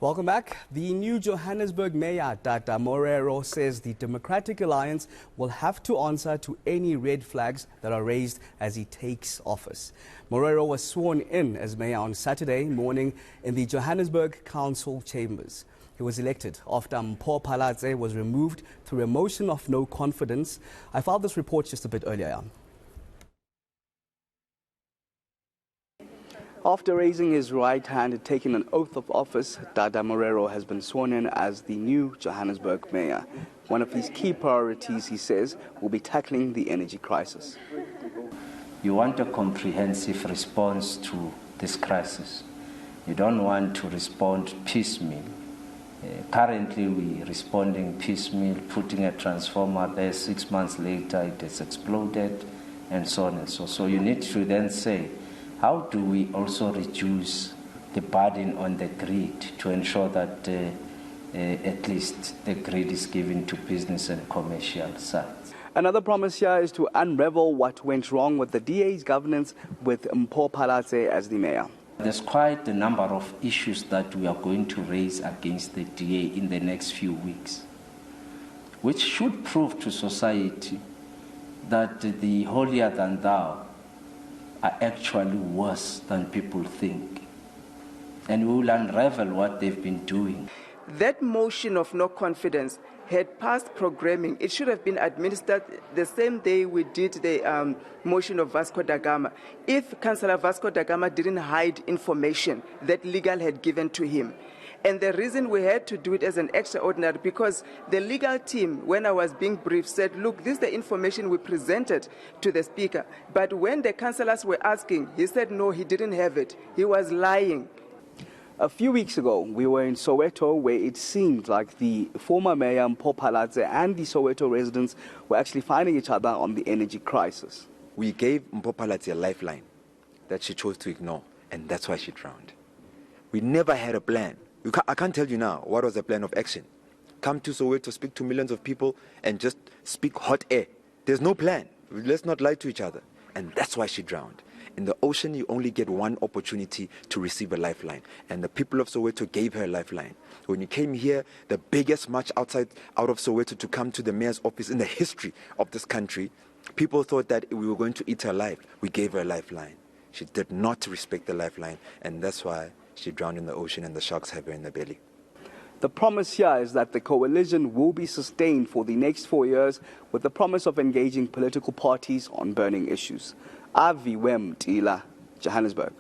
Welcome back. The new Johannesburg Mayor, Tata Morero, says the Democratic Alliance will have to answer to any red flags that are raised as he takes office. Morero was sworn in as mayor on Saturday morning in the Johannesburg Council chambers. He was elected after Mpho Phalatse was removed through a motion of no confidence. I filed this report just a bit earlier. After raising his right hand and taking an oath of office, Tata Morero has been sworn in as the new Johannesburg mayor. One of his key priorities, he says, will be tackling the energy crisis. You want a comprehensive response to this crisis. You don't want to respond piecemeal. Currently, we're responding piecemeal, putting a transformer there, 6 months later it has exploded, and so on and so on. So you need to then say, how do we also reduce the burden on the grid to ensure that at least the grid is given to business and commercial sites? Another promise here is to unravel what went wrong with the DA's governance with Mpho Phalatse as the mayor. There's quite a number of issues that we are going to raise against the DA in the next few weeks, which should prove to society that the holier than thou are actually worse than people think. And we will unravel what they've been doing. That motion of no confidence had passed programming. It should have been administered the same day we did the motion of Vasco da Gama. If Councillor Vasco da Gama didn't hide information that legal had given to him. And the reason we had to do it as an extraordinary, because the legal team, when I was being briefed, said, look, this is the information we presented to the speaker. But when the councillors were asking, he said, no, he didn't have it. He was lying. A few weeks ago, we were in Soweto, where it seemed like the former mayor Mpho Phalatse and the Soweto residents were actually finding each other on the energy crisis. We gave Mpho Phalatse a lifeline that she chose to ignore, and that's why she drowned. We never had a plan. I can't tell you now what was the plan of action. Come to Soweto, speak to millions of people, and just speak hot air. There's no plan. Let's not lie to each other. And that's why she drowned. In the ocean, you only get one opportunity to receive a lifeline. And the people of Soweto gave her a lifeline. When you came here, the biggest march out of Soweto to come to the mayor's office in the history of this country, people thought that we were going to eat her alive. We gave her a lifeline. She did not respect the lifeline, and that's why she drowned in the ocean and the sharks have her in the belly. The promise here is that the coalition will be sustained for the next 4 years with the promise of engaging political parties on burning issues. Aviwe Mtila, Johannesburg.